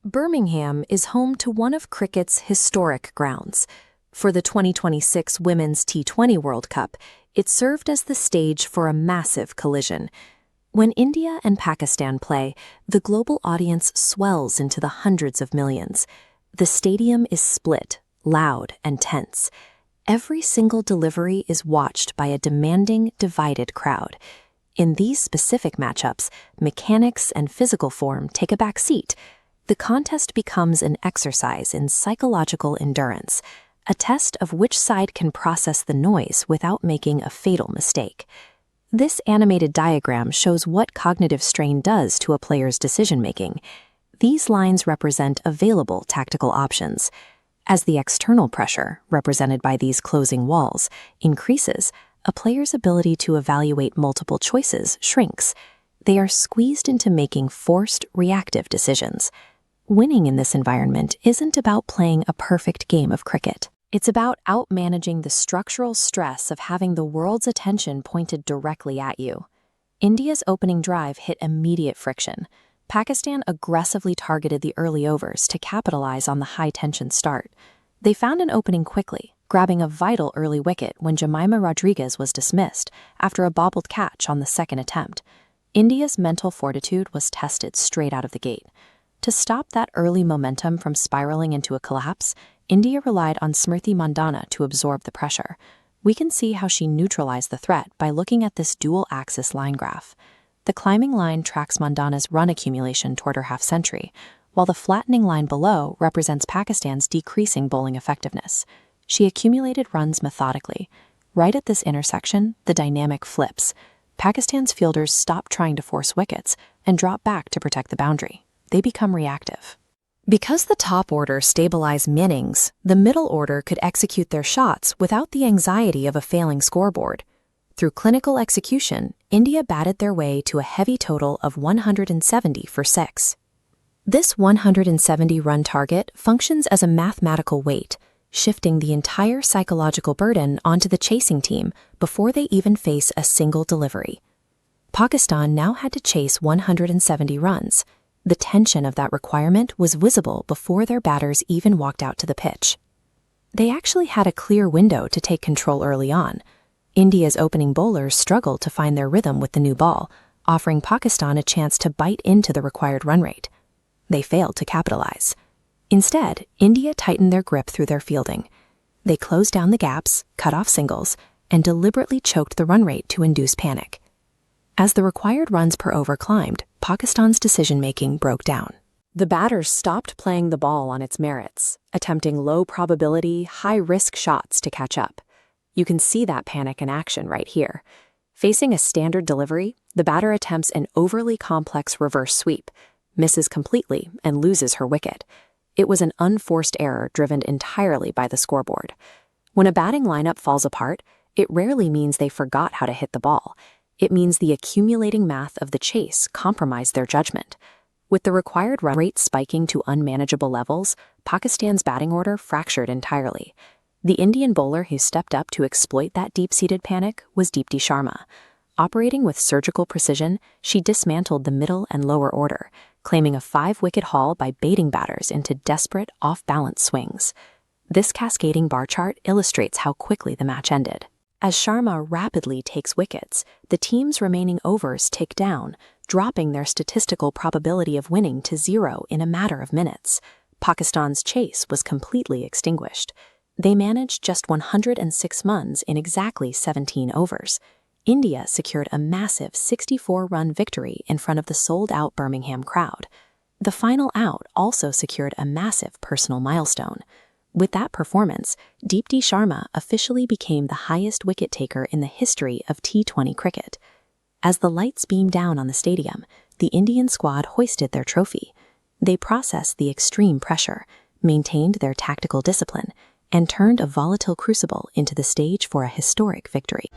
Birmingham is home to one of cricket's historic grounds. For the 2026 Women's T20 World Cup, it served as the stage for a massive collision. When India and Pakistan play, the global audience swells into the hundreds of millions. The stadium is split, loud, and tense. Every single delivery is watched by a demanding, divided crowd. In these specific matchups, mechanics and physical form take a back seat. The contest becomes an exercise in psychological endurance, a test of which side can process the noise without making a fatal mistake. This animated diagram shows what cognitive strain does to a player's decision-making. These lines represent available tactical options. As the external pressure, represented by these closing walls, increases, a player's ability to evaluate multiple choices shrinks. They are squeezed into making forced, reactive decisions. Winning in this environment isn't about playing a perfect game of cricket. It's about outmanaging the structural stress of having the world's attention pointed directly at you. India's opening drive hit immediate friction. Pakistan aggressively targeted the early overs to capitalize on the high-tension start. They found an opening quickly, grabbing a vital early wicket when Jemimah Rodriguez was dismissed after a bobbled catch on the second attempt. India's mental fortitude was tested straight out of the gate. To stop that early momentum from spiraling into a collapse, India relied on Smriti Mandhana to absorb the pressure. We can see how she neutralized the threat by looking at this dual-axis line graph. The climbing line tracks Mandhana's run accumulation toward her half-century, while the flattening line below represents Pakistan's decreasing bowling effectiveness. She accumulated runs methodically. Right at this intersection, the dynamic flips. Pakistan's fielders stop trying to force wickets and drop back to protect the boundary. They become reactive. Because the top order stabilized innings, the middle order could execute their shots without the anxiety of a failing scoreboard. Through clinical execution, India batted their way to a heavy total of 170 for 6. This 170-run target functions as a mathematical weight, shifting the entire psychological burden onto the chasing team before they even face a single delivery. Pakistan now had to chase 170 runs. The tension of that requirement was visible before their batters even walked out to the pitch. They actually had a clear window to take control early on. India's opening bowlers struggled to find their rhythm with the new ball, offering Pakistan a chance to bite into the required run rate. They failed to capitalize. Instead, India tightened their grip through their fielding. They closed down the gaps, cut off singles, and deliberately choked the run rate to induce panic. As the required runs per over climbed, Pakistan's decision-making broke down. The batters stopped playing the ball on its merits, attempting low-probability, high-risk shots to catch up. You can see that panic in action right here. Facing a standard delivery, the batter attempts an overly complex reverse sweep, misses completely, and loses her wicket. It was an unforced error driven entirely by the scoreboard. When a batting lineup falls apart, it rarely means they forgot how to hit the ball. It means the accumulating math of the chase compromised their judgment. With the required run rate spiking to unmanageable levels, Pakistan's batting order fractured entirely. The Indian bowler who stepped up to exploit that deep-seated panic was Deepti Sharma. Operating with surgical precision, she dismantled the middle and lower order, claiming a 5-wicket haul by baiting batters into desperate, off-balance swings. This cascading bar chart illustrates how quickly the match ended. As Sharma rapidly takes wickets, the team's remaining overs tick down, dropping their statistical probability of winning to 0 in a matter of minutes. Pakistan's chase was completely extinguished. They managed just 106 runs in exactly 17 overs. India secured a massive 64-run victory in front of the sold-out Birmingham crowd. The final out also secured a massive personal milestone. With that performance, Deepti Sharma officially became the highest wicket-taker in the history of T20 cricket. As the lights beamed down on the stadium, the Indian squad hoisted their trophy. They processed the extreme pressure, maintained their tactical discipline, and turned a volatile crucible into the stage for a historic victory.